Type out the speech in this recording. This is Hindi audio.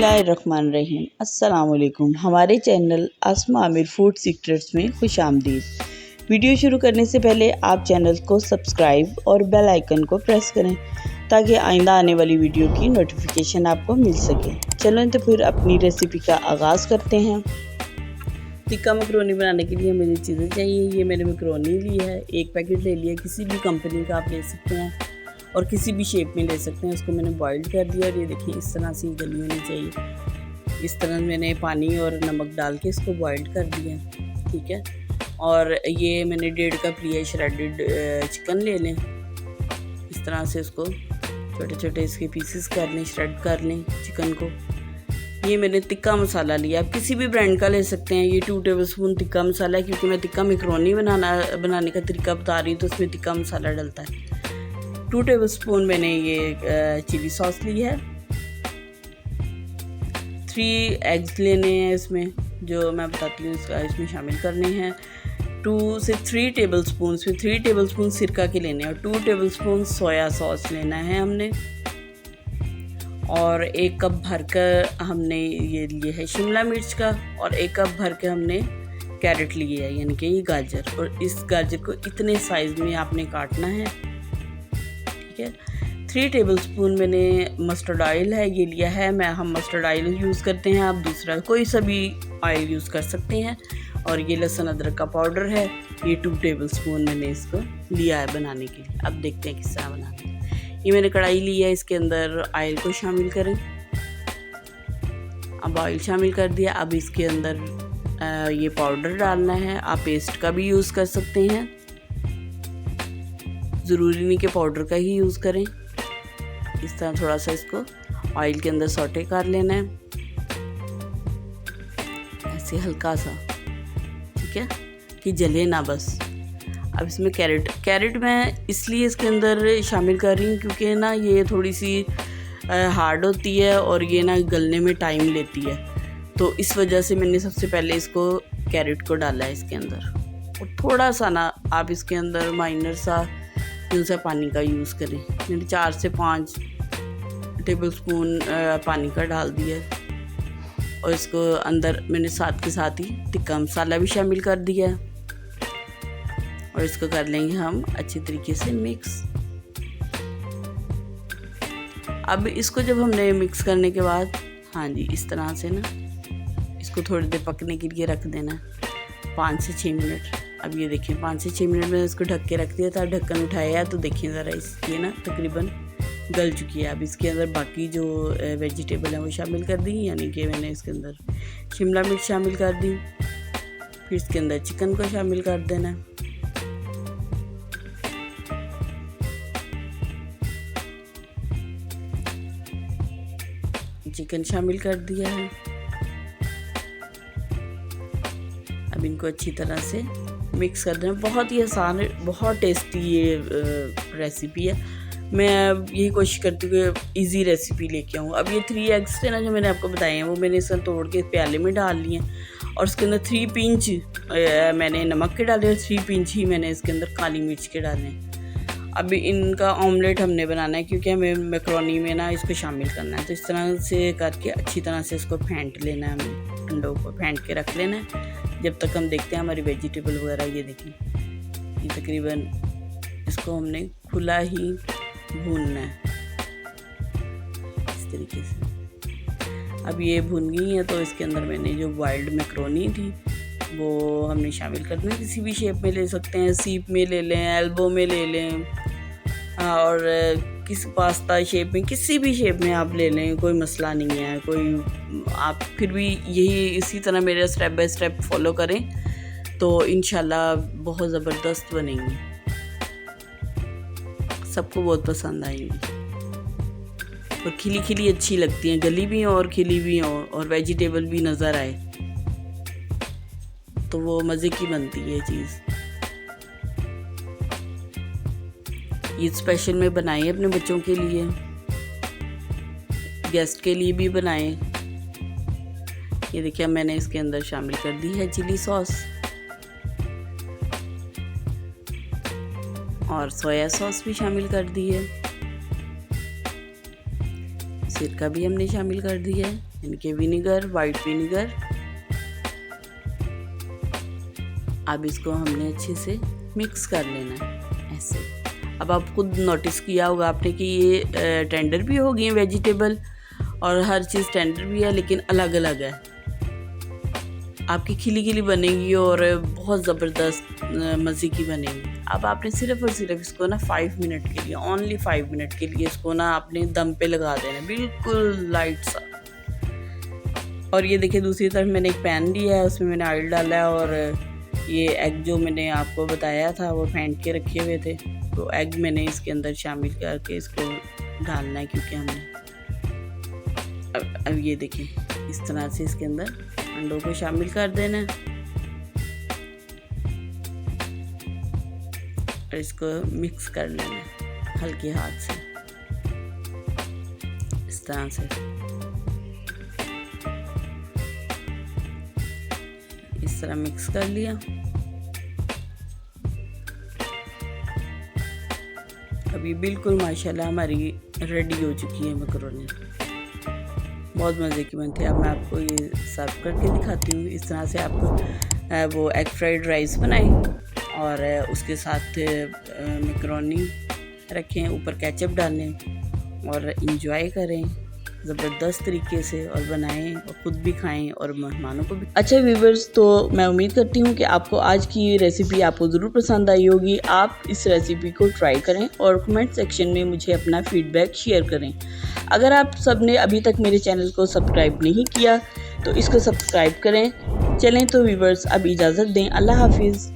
बिस्मिल्लाहिर्रहमानिर्रहीम। अस्सलाम वालेकुम। हमारे चैनल आसमा आमिर फूड सीक्रेट्स में खुश आमदीद। वीडियो शुरू करने से पहले आप चैनल को सब्सक्राइब और बेल आइकन को प्रेस करें ताकि आइंदा आने वाली वीडियो की नोटिफिकेशन आपको मिल सके। चलो तो फिर अपनी रेसिपी का आगाज़ करते हैं। टिक्का मैकरोनी बनाने के लिए मुझे चीज़ें चाहिए। ये मैंने मैकरोनी ली है, एक पैकेट ले लिया, किसी भी कंपनी का आप ले सकते हैं और किसी भी शेप में ले सकते हैं। उसको मैंने बॉइल कर दिया और ये देखिए इस तरह से गली होनी चाहिए। इस तरह मैंने पानी और नमक डाल के इसको बॉइल कर दिया, ठीक है। और ये मैंने 1.5 कप लिया श्रेडेड चिकन ले लें। इस तरह से इसको छोटे छोटे इसके पीसेस कर लें, श्रेड कर लें चिकन को। ये मैंने टिक्का मसाला लिया, आप किसी भी ब्रांड का ले सकते हैं। ये 2 टेबलस्पून टिक्का मसाला है, क्योंकि मैं टिक्का मैकरोनी बनाने का तरीका बता रही हूँ तो उसमें टिक्का मसाला डलता है। 2 टेबलस्पून मैंने ये चिली सॉस ली है। 3 एग्स लेने हैं इसमें, जो मैं बताती हूँ इसमें शामिल करने हैं। 2 से 3 टेबलस्पून, इसमें 3 टेबलस्पून सिरका के लेने हैं और 2 टेबलस्पून सोया सॉस लेना है हमने। और 1 कप भर कर हमने ये लिए है शिमला मिर्च का, और 1 कप भर के हमने कैरेट लिए है, यानी कि ये गाजर। और इस गाजर को इतने साइज़ में आपने काटना है, ठीक है। 3 टेबलस्पून मैंने मस्टर्ड ऑयल है ये लिया है। हम मस्टर्ड ऑयल यूज़ करते हैं, आप दूसरा कोई सा भी ऑयल यूज़ कर सकते हैं। और ये लहसुन अदरक का पाउडर है, ये 2 टेबलस्पून मैंने इसको लिया है बनाने के लिए। अब देखते हैं किस तरह बनाते हैं। ये मैंने कढ़ाई ली है, इसके अंदर ऑयल को शामिल करें। अब ऑयल शामिल कर दिया। अब इसके अंदर ये पाउडर डालना है, आप पेस्ट का भी यूज़ कर सकते हैं, ज़रूरी नहीं कि पाउडर का ही यूज़ करें। इस तरह थोड़ा सा इसको ऑयल के अंदर सौटे कर लेना है, ऐसे हल्का सा, ठीक है, कि जले ना बस। अब इसमें कैरेट मैं इसलिए इसके अंदर शामिल कर रही हूँ क्योंकि ना ये थोड़ी सी हार्ड होती है और ये ना गलने में टाइम लेती है, तो इस वजह से मैंने सबसे पहले इसको कैरेट को डाला है इसके अंदर। और थोड़ा सा ना आप इसके अंदर माइनर सा पानी का यूज़ करें। मैंने 4 से 5 टेबलस्पून पानी का डाल दिया है। और इसको अंदर मैंने साथ के साथ ही टिक्का मसाला भी शामिल कर दिया है और इसको कर लेंगे हम अच्छी तरीके से मिक्स। अब इसको जब हमने मिक्स करने के बाद, हाँ जी, इस तरह से ना इसको थोड़ी देर पकने के लिए रख देना है, 5 से 6 मिनट। अब ये देखिए 5 से 6 मिनट में इसको ढक के रख दिया था। ढक्कन उठाया तो देखिए ज़रा ये ना तकरीबन गल चुकी है। अब इसके अंदर बाकी जो वेजिटेबल हैं वो शामिल कर दी, यानी कि मैंने इसके अंदर शिमला मिर्च शामिल कर दी। फिर इसके अंदर चिकन को शामिल कर देना है। चिकन शामिल कर दिया है। अब इनको अच्छी तरह से मिक्स कर देना। बहुत ही आसान है, बहुत टेस्टी ये रेसिपी है। मैं यही कोशिश करती हूँ कि इजी रेसिपी लेके आऊँ। अब ये 3 एग्स थे ना जो मैंने आपको बताए हैं, वो मैंने इसे तोड़ के प्याले में डाल लिए हैं और उसके अंदर 3 पिंच मैंने नमक के डाले और 3 पिंच ही मैंने इसके अंदर काली मिर्च के डाले हैं। अब इनका ऑमलेट हमने बनाना है, क्योंकि हमें मैकरोनी में ना इसको शामिल करना है। तो इस तरह से करके अच्छी तरह से इसको फेंट लेना है, हमें अंडों को फेंट के रख लेना है जब तक हम देखते हैं हमारी वेजिटेबल वगैरह। ये देखिए ये तकरीबन इसको हमने खुला ही भूनना है इस तरीके से। अब ये भुन गई है तो इसके अंदर मैंने जो बॉइल्ड मैकरोनी थी वो हमने शामिल कर देना। किसी भी शेप में ले सकते हैं, सीप में ले लें, एल्बो में ले लें, और किसी पास्ता शेप में, किसी भी शेप में आप ले लें, कोई मसला नहीं है। कोई आप फिर भी यही इसी तरह मेरा स्टेप बाय स्टेप फॉलो करें तो इंशाल्लाह बहुत ज़बरदस्त बनेंगी, सबको बहुत पसंद आएंगी और खिली खिली अच्छी लगती हैं, गली भी हो और खिली भी हो और वेजिटेबल भी नज़र आए तो वो मज़े की बनती है चीज़। ये स्पेशल में बनाए अपने बच्चों के लिए, गेस्ट के लिए भी बनाए। ये देखिए मैंने इसके अंदर शामिल कर दी है चिली सॉस और सोया सॉस भी शामिल कर दी है। सिरका भी हमने शामिल कर दिया है, यानी कि विनेगर, वाइट विनेगर। अब इसको हमने अच्छे से मिक्स कर लेना है ऐसे। अब आप खुद नोटिस किया होगा आपने कि ये टेंडर भी हो गई हैं वेजिटेबल, और हर चीज़ टेंडर भी है लेकिन अलग अलग है। आपकी खिली खिली बनेगी और बहुत ज़बरदस्त मज़े की बनेगी। अब आपने सिर्फ़ और सिर्फ इसको ना 5 मिनट के लिए, ओनली 5 मिनट के लिए इसको ना आपने दम पे लगा देना, बिल्कुल लाइट सा। और ये देखिए दूसरी तरफ मैंने एक पैन लिया है, उसमें मैंने ऑयल डाला है, और ये एग जो मैंने आपको बताया था वो फेंट के रखे हुए थे, तो एग मैंने इसके अंदर शामिल करके इसको डालना है, क्योंकि हमने अब ये देखें इस तरह से इसके अंदर अंडों को शामिल कर देना है और इसको मिक्स कर लेना है हल्के हाथ से इस तरह से। इस तरह मिक्स कर लिया। अभी बिल्कुल माशाल्लाह हमारी रेडी हो चुकी है मैकरोनी, बहुत मज़े की बनती है। अब मैं आपको ये सर्व करके दिखाती हूँ। इस तरह से आप वो एग फ्राइड राइस बनाएं और उसके साथ मैकरोनी रखें, ऊपर केचप डालें और इंजॉय करें ज़बरदस्त तरीके से, और बनाएं और ख़ुद भी खाएं और मेहमानों को भी। अच्छा व्यूअर्स, तो मैं उम्मीद करती हूँ कि आपको आज की ये रेसिपी आपको ज़रूर पसंद आई होगी। आप इस रेसिपी को ट्राई करें और कमेंट सेक्शन में मुझे अपना फीडबैक शेयर करें। अगर आप सब ने अभी तक मेरे चैनल को सब्सक्राइब नहीं किया तो इसको सब्सक्राइब करें। चलें तो व्यूअर्स अब इजाज़त दें, अल्लाह हाफिज़।